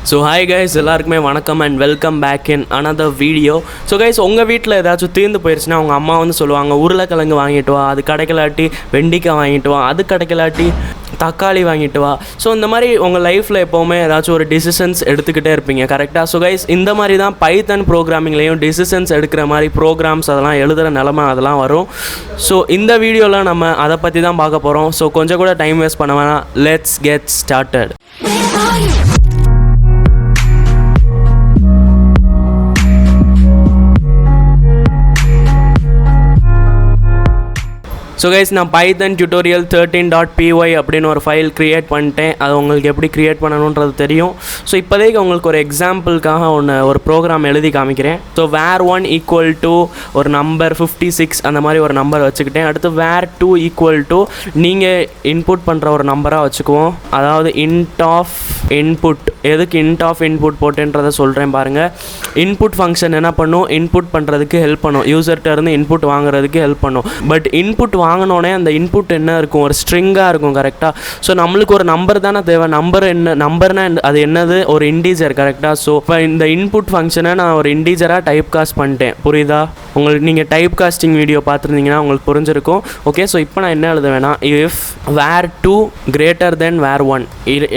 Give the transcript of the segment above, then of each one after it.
So hi guys, எல்லாருக்குமே வணக்கம் and welcome back in another video. So guys, உங்கள் வீட்டில் ஏதாச்சும் தீர்ந்து போயிடுச்சுன்னா உங்கள் அம்மா வந்து சொல்லுவாங்க உருளைக்கிழங்கு வாங்கிட்டு வா, அது கிடைக்கலாட்டி வெண்டிக்காய் வாங்கிட்டு வா, அது கிடைக்கலாட்டி தக்காளி வாங்கிட்டு வா. ஸோ இந்த மாதிரி உங்கள் லைஃப்பில் எப்போவுமே ஏதாச்சும் ஒரு டிசிஷன்ஸ் எடுத்துக்கிட்டே இருப்பீங்க, கரெக்டாக? ஸோ கைஸ், இந்த மாதிரி தான் பைத்தன் ப்ரோக்ராமிங்லேயும் டிசிஷன்ஸ் எடுக்கிற மாதிரி ப்ரோக்ராம்ஸ் அதெல்லாம் எழுதுகிற நிலமை அதெல்லாம் வரும். ஸோ இந்த வீடியோவில் நம்ம அதை பற்றி தான் பார்க்க போகிறோம். ஸோ கொஞ்சம் கூட டைம் வேஸ்ட் பண்ண வேணாம், let's get started. So guys, நான் பைத்தன் tutorial 13.py அப்படின்னு ஒரு ஃபைல் க்ரியேட் பண்ணிட்டேன். அது உங்களுக்கு எப்படி க்ரியேட் பண்ணணுன்றது தெரியும். ஸோ இப்போதைக்கு உங்களுக்கு ஒரு எக்ஸாம்பிளுக்காக ஒரு ப்ரோக்ராம் எழுதி காமிக்கிறேன். ஸோ var1 ஈக்குவல் டு ஒரு நம்பர் 56 அந்த மாதிரி ஒரு நம்பர் வச்சுக்கிட்டேன். அடுத்து var2 ஈக்குவல் டு நீங்கள் இன்புட் பண்ணுற ஒரு நம்பராக வச்சுக்குவோம். அதாவது int of input. எதுக்கு int of input போட்டேன்றதை சொல்கிறேன் பாருங்கள். இன்புட் ஃபங்க்ஷன் என்ன பண்ணும்? இன்புட் பண்ணுறதுக்கு ஹெல்ப் பண்ணும், யூசர்கிட்ட இருந்து இன்புட் வாங்குறதுக்கு ஹெல்ப் பண்ணும். பட் இன்புட் வாங்கினோடனே அந்த இன்புட் என்ன இருக்கும்? ஒரு ஸ்ட்ரிங்காக இருக்கும், கரெக்டாக? ஸோ நம்மளுக்கு ஒரு நம்பர் தானே தேவை. நம்பர்னா அது என்னது? ஒரு இன்டீஜர், கரெக்டாக? ஸோ இப்போ இந்த இன்புட் ஃபங்க்ஷனை நான் ஒரு இன்டீஜராக டைப் காஸ்ட் பண்ணிட்டேன். புரியுதா உங்களுக்கு? நீங்கள் டைப் காஸ்டிங் வீடியோ பார்த்துருந்தீங்கன்னா உங்களுக்கு புரிஞ்சிருக்கும். ஓகே, ஸோ இப்போ நான் என்ன எழுத வேணாம், if var2 greater than var1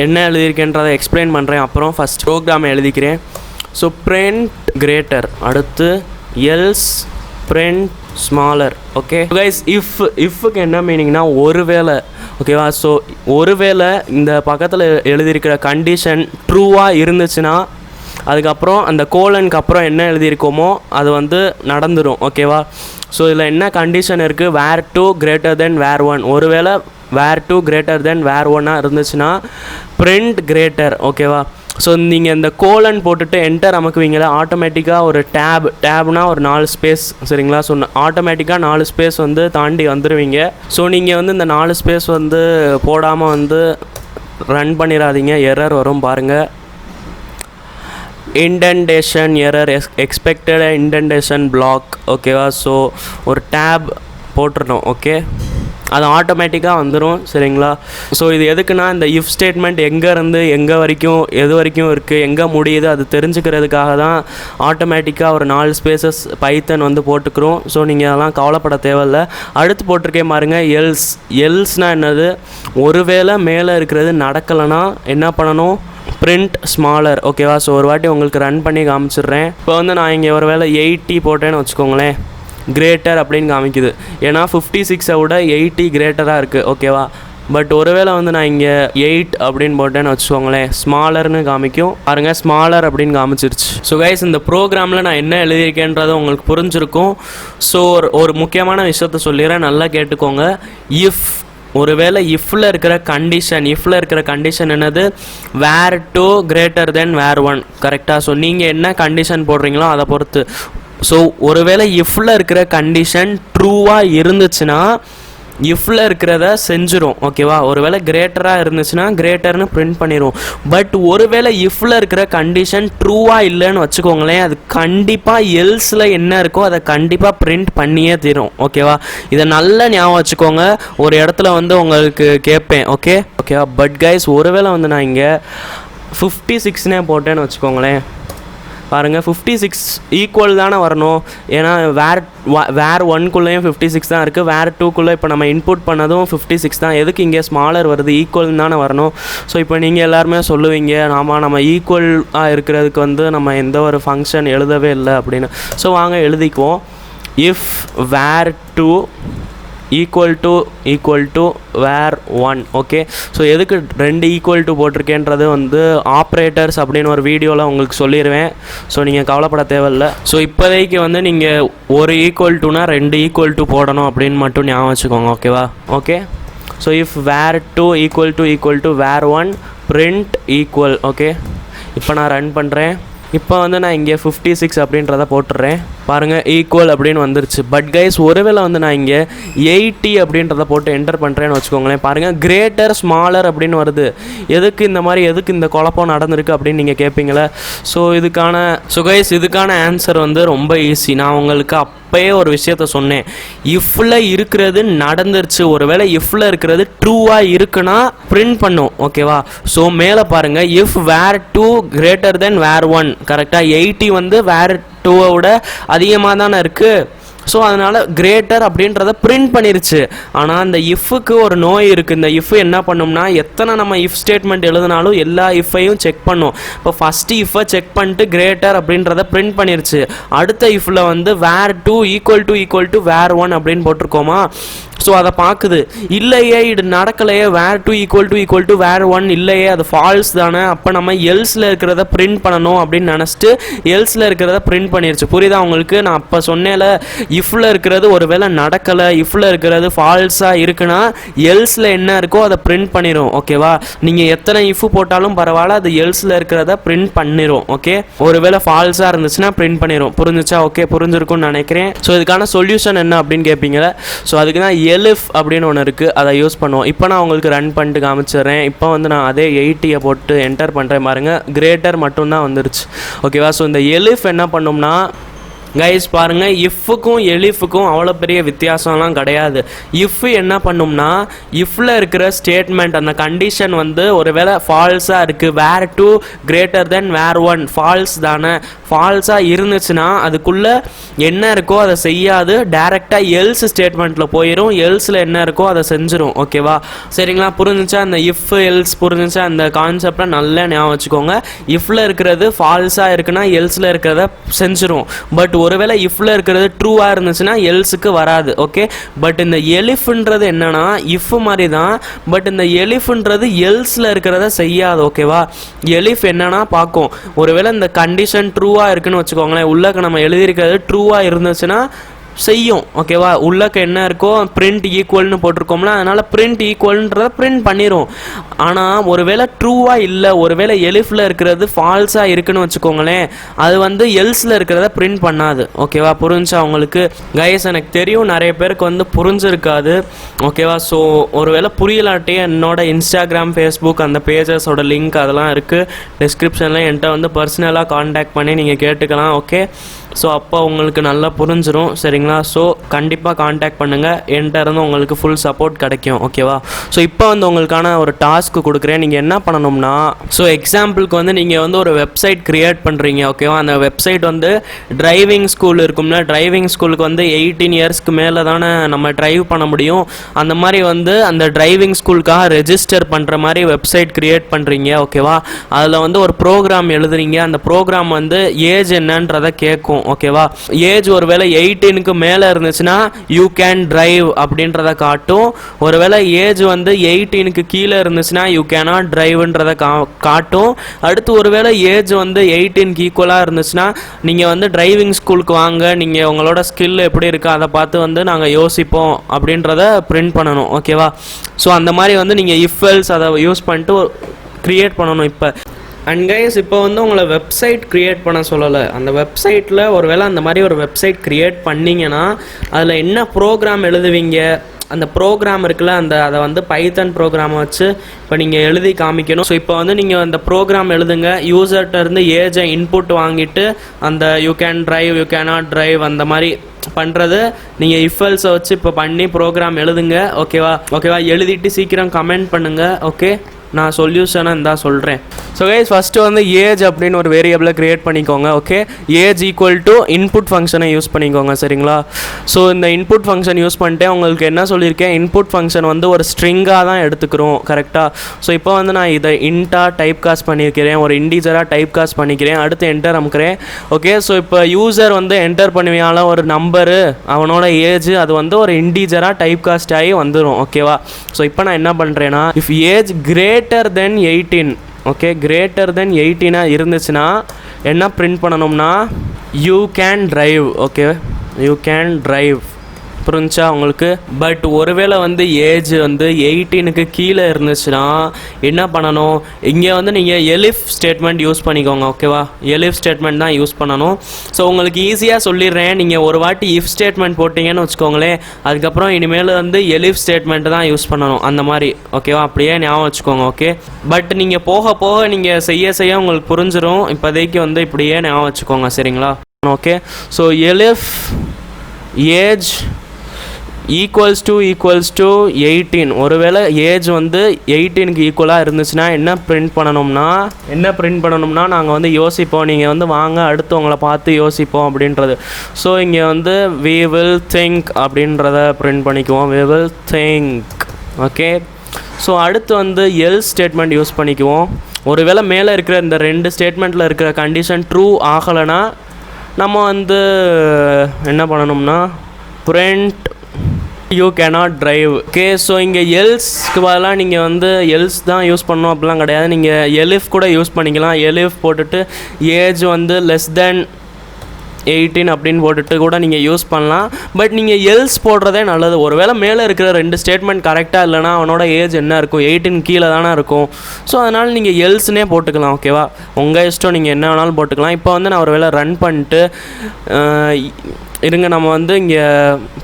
என்ன எழுதியிருக்கேன்றதை எக்ஸ்பிளைன் பண்ணுறேன். அப்புறம் ஃபஸ்ட் ப்ரோக்ராமை எழுதிக்கிறேன். ஸோ print greater, அடுத்து else print smaller. Okay guys, இஃப்க்கு என்ன மீனிங்னா ஒருவேளை, ஓகேவா? ஸோ ஒருவேளை இந்த பக்கத்தில் எழுதியிருக்கிற கண்டிஷன் ட்ரூவாக இருந்துச்சுன்னா அதுக்கப்புறம் அந்த கோலனுக்கு அப்புறம் என்ன எழுதியிருக்கோமோ அது வந்து நடந்துடும், ஓகேவா? ஸோ இதில் என்ன கண்டிஷன் இருக்குது? var2 greater than var1. ஒருவேளை var2 greater than var1 இருந்துச்சுன்னா print greater, ஓகேவா? ஸோ நீங்கள் இந்த கோலன் போட்டுட்டு என்டர் அமுக்குவீங்களா, ஆட்டோமேட்டிக்காக ஒரு டேப்னா ஒரு 4 ஸ்பேஸ், சரிங்களா? ஸோ ஆட்டோமேட்டிக்காக 4 ஸ்பேஸ் வந்து தாண்டி வந்துடுவீங்க. ஸோ நீங்கள் வந்து இந்த 4 ஸ்பேஸ் வந்து போடாமல் வந்து ரன் பண்ணிடாதீங்க, எரர் வரும் பாருங்கள். Indentation error, expected indentation block, ஓகேவா? ஸோ ஒரு டேப் போட்டுடணும், ஓகே? அது ஆட்டோமேட்டிக்காக வந்துடும், சரிங்களா? ஸோ இது எதுக்குன்னா, இந்த இஃப் ஸ்டேட்மெண்ட் எங்கேருந்து எங்கே வரைக்கும் எது வரைக்கும் இருக்குது, எங்கே முடியுது அது தெரிஞ்சுக்கிறதுக்காக தான் ஆட்டோமேட்டிக்காக ஒரு 4 ஸ்பேசஸ் பைத்தன் வந்து போட்டுக்கிறோம். ஸோ நீங்கள் அதெல்லாம் கவலைப்பட தேவையில்லை. அடுத்து போட்டிருக்கேன் பாருங்கள், எல்ஸ்னால் என்னது? ஒருவேளை மேலே இருக்கிறது நடக்கலைன்னா என்ன பண்ணணும்? print smaller, ஓகேவா? ஸோ ஒரு வாட்டி உங்களுக்கு ரன் பண்ணி காமிச்சிடுறேன். இப்போ வந்து நான் இங்கே ஒரு வேளை 80 போட்டேன்னு வச்சுக்கோங்களேன், கிரேட்டர் அப்படின்னு காமிக்குது. ஏன்னா 56 விட 80 கிரேட்டராக இருக்குது, ஓகேவா? பட் ஒருவேளை வந்து நான் இங்கே 8 அப்படின்னு போட்டேன்னு வச்சுக்கோங்களேன், ஸ்மாலர்னு காமிக்கும் பாருங்கள், ஸ்மாலர் அப்படின்னு காமிச்சிருச்சு. ஸோ கைஸ், இந்த ப்ரோக்ராமில் நான் என்ன எழுதியிருக்கேன்றது உங்களுக்கு புரிஞ்சிருக்கும். ஸோ ஒரு முக்கியமான விஷயத்த சொல்லிடுறேன், நல்லா கேட்டுக்கோங்க. ஒருவேளை இஃப்பில் இருக்கிற கண்டிஷன் என்னது? var2 கிரேட்டர் தென் var1, கரெக்டாக? ஸோ நீங்கள் என்ன கண்டிஷன் போடுறீங்களோ அதை பொறுத்து. ஸோ ஒருவேளை இஃப்பில் இருக்கிற கண்டிஷன் ட்ரூவாக இருந்துச்சுன்னா இஃப்பில் இருக்கிறத செஞ்சிடும், ஓகேவா? ஒருவேளை கிரேட்டராக இருந்துச்சுன்னா கிரேட்டர்னு பிரிண்ட் பண்ணிடும். பட் ஒருவேளை இஃப்பில் இருக்கிற கண்டிஷன் ட்ரூவாக இல்லைன்னு வச்சுக்கோங்களேன், அது கண்டிப்பாக எல்ஸில் என்ன இருக்கோ அதை கண்டிப்பாக பிரிண்ட் பண்ணியே தரும், ஓகேவா? இதை நல்லா ஞாபகம் வச்சுக்கோங்க. ஒரு இடத்துல வந்து உங்களுக்கு கேட்பேன், ஓகேவா? பட் கைஸ், ஒருவேளை வந்து நான் இங்கே 56 போட்டேன்னு வச்சுக்கோங்களேன், பாருங்கள், 56 ஈக்குவல் தானே வரணும். ஏன்னா var1குள்ளேயும் 56 தான் இருக்குது, var2குள்ளே இப்போ நம்ம இன்புட் பண்ணதும் 56 தான். எதுக்கு இங்கே ஸ்மாலர் வருது? ஈக்குவல் தானே வரணும். ஸோ இப்போ நீங்கள் எல்லாருமே சொல்லுவீங்க, நம்ம ஈக்குவலாக இருக்கிறதுக்கு வந்து நம்ம எந்த ஒரு ஃபங்க்ஷன் எழுதவே இல்லை அப்படின்னு. ஸோ வாங்க எழுதிக்குவோம். If var2 equal to var1, okay? So எதுக்கு 2 ஈக்குவல் டு போட்டிருக்கேன்றது வந்து ஆப்ரேட்டர்ஸ் அப்படின்னு ஒரு வீடியோவில் உங்களுக்கு சொல்லிடுவேன். ஸோ நீங்கள் கவலைப்பட தேவையில்லை. ஸோ இப்போதைக்கு வந்து நீங்கள் ஒரு ஈக்குவல் டுனா 2 ஈக்குவல் டு போடணும் அப்படின்னு மட்டும் ஞாபகம் வச்சுக்கோங்க, ஓகேவா? Okay, so if var2 equal to var1 print equal, okay? இப்போ நான் ரன் பண்ணுறேன். இப்போ வந்து நான் இங்கே 56 அப்படின்றத போட்டுடுறேன், பாருங்கள், ஈக்குவல் அப்படின்னு வந்துருச்சு. பட் கைஸ், ஒருவேளை வந்து நான் இங்கே 80 அப்படின்றத போட்டு என்டர் பண்ணுறேன்னு வச்சுக்கோங்களேன், பாருங்கள், கிரேட்டர் ஸ்மாலர் அப்படின்னு வருது. எதுக்கு இந்த குழப்பம் நடந்திருக்கு அப்படின்னு நீங்கள் கேட்பீங்களே. ஸோ கைஸ், இதுக்கான ஆன்சர் வந்து ரொம்ப ஈஸி. நான் உங்களுக்கு அப்பயே ஒரு விஷயத்த சொன்னேன், இஃப்ல இருக்கிறது நடந்துருச்சு, ஒருவேளை இஃப்ல இருக்கிறது ட்ரூவா இருக்குன்னா பிரிண்ட் பண்ணும். ஓகேவா? ஸோ மேலே பாருங்க, இஃப் வேர் 2 கிரேட்டர் தென் வேர் 1, கரெக்டாக 80 வந்து வேர் 2 விட அதிகமாக தானே இருக்கு. ஸோ அதனால் கிரேட்டர் அப்படின்றத பிரிண்ட் பண்ணிருச்சு. ஆனால் அந்த இஃப்க்கு ஒரு நோய் இருக்குது. இந்த இஃப் என்ன பண்ணும்னா, எத்தனை நம்ம இஃப் ஸ்டேட்மெண்ட் எழுதினாலும் எல்லா இஃப்பையும் செக் பண்ணும். இப்போ ஃபஸ்ட்டு இஃப்பை செக் பண்ணிட்டு கிரேட்டர் அப்படின்றத பிரிண்ட் பண்ணிருச்சு. அடுத்த இஃப்பில் வந்து வேர் 2 ஈக்குவல் டு வேர் 1 அப்படின்னு போட்டிருக்கோமா. ஸோ அதை பார்க்குது, இல்லையே இது நடக்கலையே, வேர் 2 ஈக்குவல் டு வேர் 1 இல்லையே, அது ஃபால்ஸ் தானே, அப்போ நம்ம எல்ஸில் இருக்கிறத பிரிண்ட் பண்ணணும் அப்படின்னு நினச்சிட்டு எல்ஸில் இருக்கிறத பிரிண்ட் பண்ணிருச்சு. புரியுதா உங்களுக்கு? நான் அப்போ சொன்னேன்ல, இஃப்ல இருக்கிறது ஒருவேளை நடக்கலை, இஃப்ல இருக்கிறது ஃபால்ஸாக இருக்குன்னா எல்ஸில் என்ன இருக்கோ அதை பிரிண்ட் பண்ணிடும். ஓகேவா? நீங்கள் எத்தனை இஃப் போட்டாலும் பரவாயில்ல, அது எல்ஸில் இருக்கிறத பிரிண்ட் பண்ணிடும். ஓகே, ஒருவேளை ஃபால்ஸாக இருந்துச்சுன்னா பிரிண்ட் பண்ணிடும். புரிஞ்சுச்சா? ஓகே, புரிஞ்சிருக்கும்னு நினைக்கிறேன். ஸோ இதுக்கான சொல்யூஷன் என்ன அப்படின்னு கேட்பீங்களா? ஸோ அதுக்கு தான் எலிஃப் அப்படின்னு ஒன்று இருக்குது, அதை யூஸ் பண்ணுவோம். இப்போ நான் உங்களுக்கு ரன் பண்ணிட்டு காமிச்சிடுறேன். இப்போ வந்து நான் அதே 80 போட்டு என்டர் பண்ணுறேன் பாருங்க, கிரேட்டர் மட்டும்தான் வந்துருச்சு. ஓகேவா? ஸோ இந்த எலிஃப் என்ன பண்ணும்னா, கைஸ் பாருங்க, இஃப்க்கும் எலிஃபுக்கும் அவ்வளோ பெரிய வித்தியாசம்லாம் கிடையாது. இஃப் என்ன பண்ணும்னா, இஃப்ல இருக்கிற ஸ்டேட்மெண்ட் அந்த கண்டிஷன் வந்து ஒருவேளை ஃபால்ஸாக இருக்குது, வேர் 2 கிரேட்டர் தென் வேர் 1 ஃபால்ஸ் தானே, ஃபால்ஸாக இருந்துச்சுன்னா அதுக்குள்ளே என்ன இருக்கோ அதை செய்யாது, டைரெக்டாக எல்ஸ் ஸ்டேட்மெண்ட்டில் போயிடும், எல்ஸில் என்ன இருக்கோ அதை செஞ்சிடும். ஓகேவா? சரிங்களா? புரிஞ்சுச்சா? அந்த இஃப் எல்ஸ் புரிஞ்சுச்சா? அந்த கான்செப்டை நல்லா ஞாபகம் வச்சுக்கோங்க. இஃப்ல இருக்கிறது ஃபால்ஸாக இருக்குன்னா எல்ஸில் இருக்கிறத செஞ்சிடும். பட் ஒருவேளை இஃப்ல இருக்கிறது ட்ரூவா இருந்துச்சுன்னா எல்ஸுக்கு வராது. ஓகே, பட் இந்த எலிஃப்ன்றது என்னன்னா இஃப் மாதிரி தான், பட் இந்த எலிஃப்ன்றது எல்ஸ்ல இருக்கிறத செய்யாது. ஓகேவா? எலிஃப் என்னன்னா பார்க்கும், ஒருவேளை இந்த கண்டிஷன் ட்ரூவா இருக்குன்னு வச்சுக்கோங்களேன், உள்ளக்க நம்ம எழுதியிருக்கிறது ட்ரூவா இருந்துச்சுன்னா செய்யும். ஓகேவா? உள்ளக்க என்ன இருக்கோ பிரிண்ட் ஈக்குவல்னு போட்டிருக்கோம்ல, அதனால பிரிண்ட் ஈக்குவல்ன்றத பிரிண்ட் பண்ணிடும். ஆனால் ஒருவேளை ட்ரூவா இல்லை, ஒருவேளை எலிஃப்ல இருக்கிறது ஃபால்ஸா இருக்குன்னு வச்சுக்கோங்களேன், அது வந்து எல்ஸ்ல இருக்கிறத பிரிண்ட் பண்ணாது. ஓகேவா? புரிஞ்சா உங்களுக்கு? கைஸ், எனக்கு தெரியும் நிறைய பேருக்கு வந்து புரிஞ்சிருக்காது. ஓகேவா? ஸோ ஒருவேளை புரியலாட்டே என்னோட இன்ஸ்டாகிராம், ஃபேஸ்புக் அந்த பேஜஸோட லிங்க் அதெல்லாம் இருக்குது டிஸ்கிரிப்ஷனில், என்கிட்ட வந்து பர்சனலாக காண்டாக்ட் பண்ணி நீங்கள் கேட்டுக்கலாம். ஓகே, ஸோ அப்போ உங்களுக்கு நல்லா புரிஞ்சிடும். சரிங்களா? ஸோ கண்டிப்பாக காண்டாக்ட் பண்ணுங்கள், என்கிட்ட இருந்து உங்களுக்கு ஃபுல் சப்போர்ட் கிடைக்கும். ஓகேவா? ஸோ இப்போ வந்து உங்களுக்கான ஒரு டாஸ்க் கொடுக்குறேன். நீங்கள் என்ன பண்ணணும்னா, ஸோ எக்ஸாம்பிளுக்கு வந்து நீங்கள் வந்து ஒரு வெப்சைட் க்ரியேட் பண்ணுறீங்க. ஓகேவா? அந்த வெப்சைட் வந்து டிரைவிங் ஸ்கூல் இருக்கும்ல, டிரைவிங் ஸ்கூலுக்கு வந்து 18 இயர்ஸ்க்கு மேலே தானே நம்ம டிரைவ் பண்ண முடியும். அந்த மாதிரி வந்து அந்த டிரைவிங் ஸ்கூலுக்காக ரெஜிஸ்டர் பண்ணுற மாதிரி வெப்சைட் க்ரியேட் பண்ணுறீங்க. ஓகேவா? அதில் வந்து ஒரு ப்ரோக்ராம் எழுதுறீங்க. அந்த ப்ரோக்ராம் வந்து ஏஜ் என்னன்றதை கேட்கும். ஓகேவா? ஏஜ் ஒருவேளை 18க்கு மேலே இருந்துச்சுன்னா யூ கேன் டிரைவ் அப்படின்றத காட்டும். ஒருவேளை ஏஜ் வந்து 18க்கு கீழே இருந்துச்சுன்னா யூ கேனாட் டிரைவ்ன்றதை காட்டும். அடுத்து ஒருவேளை ஏஜ் வந்து 18க்கு ஈக்குவலாக இருந்துச்சுன்னா நீங்கள் வந்து டிரைவிங் ஸ்கூலுக்கு வாங்க, நீங்கள் உங்களோட ஸ்கில் எப்படி இருக்குது அதை பார்த்து வந்து நாங்கள் யோசிப்போம் அப்படின்றத பிரிண்ட் பண்ணணும். ஓகேவா? ஸோ அந்த மாதிரி வந்து நீங்கள் இஃப் எல்ஸ் அதை யூஸ் பண்ணிட்டு க்ரியேட் பண்ணணும். இப்போ அண்ட் கைஸ், இப்போ வந்து உங்களை வெப்சைட் க்ரியேட் பண்ண சொல்லலை. அந்த வெப்சைட்டில் ஒருவேளை அந்த மாதிரி ஒரு வெப்சைட் க்ரியேட் பண்ணிங்கன்னா அதில் என்ன ப்ரோக்ராம் எழுதுவீங்க, அந்த ப்ரோக்ராம் இருக்குல்ல, அதை வந்து பைத்தன் ப்ரோக்ராமை வச்சு இப்போ நீங்கள் எழுதி காமிக்கணும். ஸோ இப்போ வந்து நீங்கள் அந்த ப்ரோக்ராம் எழுதுங்க, யூசர்கிட்ட இருந்து ஏஜை இன்புட் வாங்கிட்டு அந்த you can drive, you cannot drive அந்த மாதிரி பண்ணுறது நீங்கள் இஃபல்ஸை வச்சு இப்போ பண்ணி ப்ரோக்ராம் எழுதுங்க. ஓகேவா? எழுதிட்டு சீக்கிரம் கமெண்ட் பண்ணுங்கள். ஓகே, நான் சொல்யூஷனை இருந்தால் சொல்கிறேன். ஸோ கைஸ், ஃபஸ்ட்டு வந்து ஏஜ் அப்படின்னு ஒரு வேரியபிளை க்ரியேட் பண்ணிக்கோங்க. Okay, age equal to input ஃபங்க்ஷனை யூஸ் பண்ணிக்கோங்க. சரிங்களா? ஸோ இந்த இன்புட் ஃபங்க்ஷன் யூஸ் பண்ணிட்டு உங்களுக்கு என்ன சொல்லியிருக்கேன், இன்புட் ஃபங்க்ஷன் வந்து ஒரு ஸ்ட்ரிங்காக தான் எடுத்துக்கிறோம். கரெக்டாக? ஸோ இப்போ வந்து நான் இதை இன்ட்டாக டைப் காஸ்ட் பண்ணியிருக்கிறேன், ஒரு இண்டீஜராக டைப் காஸ்ட் பண்ணிக்கிறேன், அடுத்து என்டர் அமுக்கிறேன். ஓகே, ஸோ இப்போ யூசர் வந்து என்டர் பண்ணுவியால ஒரு நம்பரு, அவனோட ஏஜ், அது வந்து ஒரு இண்டீஜராக டைப் காஸ்ட் ஆகி வந்துடும். ஓகேவா? ஸோ இப்போ நான் என்ன பண்ணுறேன்னா, if age greater than 18, okay, greater than 18 இருந்துச்சுன்னா என்ன பிரிண்ட் பண்ணணும்னா you can drive. Okay, you can drive. புரிஞ்சா உங்களுக்கு? பட் ஒருவேளை வந்து ஏஜ் வந்து 18க்கு கீழே இருந்துச்சுன்னா என்ன பண்ணணும், இங்கே வந்து நீங்கள் எலிஃப் ஸ்டேட்மெண்ட் யூஸ் பண்ணிக்கோங்க. ஓகேவா? எலிஃப் ஸ்டேட்மெண்ட் தான் யூஸ் பண்ணணும். ஸோ உங்களுக்கு ஈஸியாக சொல்லிடுறேன், நீங்கள் ஒரு வாட்டி இஃப் ஸ்டேட்மெண்ட் போட்டிங்கன்னு வச்சுக்கோங்களேன், அதுக்கப்புறம் இனிமேல் வந்து எலிஃப் ஸ்டேட்மெண்ட் தான் யூஸ் பண்ணணும். அந்த மாதிரி. ஓகேவா? அப்படியே ஞாபகம் வச்சுக்கோங்க. ஓகே, பட் நீங்கள் போக போக நீங்கள் செய்ய உங்களுக்கு புரிஞ்சிடும். இப்போதைக்கு வந்து இப்படியே ஞாபகம் வச்சுக்கோங்க. சரிங்களா? Okay, so elif age equals to 18. ஒருவேளை ஏஜ் வந்து 18க்கு ஈக்குவலாக இருந்துச்சுன்னா என்ன பிரிண்ட் பண்ணணும்னா நாங்கள் வந்து யோசிப்போம், நீங்கள் வந்து வாங்க அடுத்தவங்களை பார்த்து யோசிப்போம் அப்படின்றது. ஸோ இங்கே வந்து we will think அப்படின்றத பிரிண்ட் பண்ணிக்குவோம், we will think. Okay, so அடுத்து வந்து எல்ஸ் ஸ்டேட்மெண்ட் யூஸ் பண்ணிக்குவோம். ஒருவேளை மேலே இருக்கிற இந்த 2 ஸ்டேட்மெண்ட்டில் இருக்கிற கண்டிஷன் ட்ரூ ஆகலைன்னா நம்ம வந்து என்ன பண்ணணும்னா print you cannot drive. Okay, so இங்கே எல்ஸ்க்கு பதிலாக நீங்கள் வந்து எல்ஸ் தான் யூஸ் பண்ணணும் அப்படிலாம் கிடையாது. நீங்கள் எலிஃப் கூட யூஸ் பண்ணிக்கலாம். எலிஃப் போட்டுட்டு ஏஜ் வந்து less than 18 அப்படின்னு போட்டுட்டு கூட நீங்கள் யூஸ் பண்ணலாம். பட் நீங்கள் எல்ஸ் போடுறதே நல்லது. ஒருவேளை மேலே இருக்கிற 2 ஸ்டேட்மெண்ட் கரெக்டாக இல்லைனா அவனோட ஏஜ் என்ன இருக்கும், 18 கீழே தானே இருக்கும். ஸோ அதனால் நீங்கள் எல்ஸ்னே போட்டுக்கலாம். ஓகேவா, உங்கள் இஷ்டம், நீங்கள் என்ன வேணாலும் போட்டுக்கலாம். இப்போ வந்து நான் ஒரு வேளை ரன் பண்ணிட்டு இருங்க, நம்ம வந்து இங்கே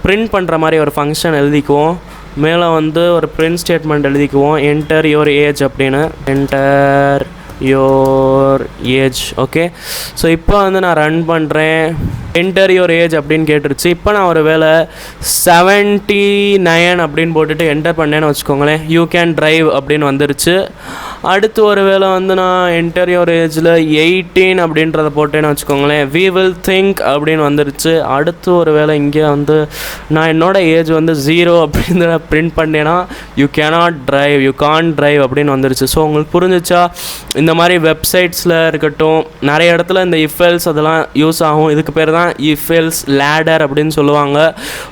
பிரிண்ட் பண்ணுற மாதிரி ஒரு ஃபங்க்ஷன் எழுதிக்குவோம். மேலே வந்து ஒரு பிரிண்ட் ஸ்டேட்மெண்ட் எழுதிக்குவோம், என்டர் யுவர் ஏஜ் அப்படின்னு. Enter your age. Okay, so இப்போ வந்து நான் ரன் பண்ணுறேன். என்டர் யுவர் ஏஜ் அப்படின்னு கேட்டுருச்சு. இப்போ நான் ஒரு வேளை 79 அப்படின்னு போட்டுட்டு என்டர் பண்ணேன்னு வச்சுக்கோங்களேன், யூ கேன் ட்ரைவ் அப்படின்னு வந்துருச்சு. அடுத்து ஒரு வேளை வந்து நான் என்டர் யுவர் ஏஜில் 18 அப்படின்றத போட்டேன்னு வச்சுக்கோங்களேன், வி வில் திங்க் அப்படின்னு வந்துருச்சு. அடுத்து ஒரு வேளை இங்கே வந்து நான் என்னோடய ஏஜ் வந்து 0 அப்படின்னு பிரிண்ட் பண்ணேன்னா you cannot drive, you can drive அப்படின்னு வந்துருச்சு. ஸோ உங்களுக்கு புரிஞ்சிச்சா? இந்த மாதிரி வெப்சைட்ஸில் இருக்கட்டும், நிறைய இடத்துல இந்த இஃபெல்ஸ் அதெல்லாம் யூஸ் ஆகும். இதுக்கு பேர் தான் இஃபெல்ஸ் லேடர் அப்படின்னு சொல்லுவாங்க.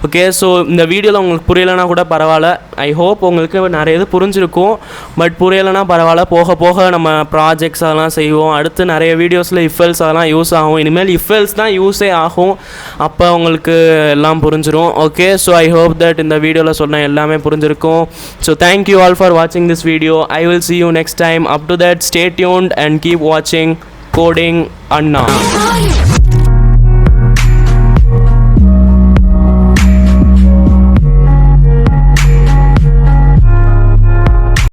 ஓகே, ஸோ இந்த வீடியோவில் உங்களுக்கு புரியலைன்னா கூட பரவாயில்ல. ஐ ஹோப் உங்களுக்கு நிறைய இது புரிஞ்சிருக்கும். பட் புரியலைன்னா பரவாயில்ல, போக போக நம்ம ப்ராஜெக்ட்ஸ் அதெல்லாம் செய்வோம். அடுத்து நிறைய வீடியோஸில் இஃபெல்ஸ் அதெல்லாம் யூஸ் ஆகும். இனிமேல் இஃபெல்ஸ் தான் யூஸே ஆகும். அப்போ உங்களுக்கு எல்லாம் புரிஞ்சிடும். Okay, so I hope that இந்த வீடியோவில் சொன்ன எல்லாமே புரிஞ்சிருக்கும். ஸோ தேங்க்யூ ஆல் ஃபார் வாட்சிங் this video. I will see you next time. Up to that, stay tuned and keep watching Coding Anna.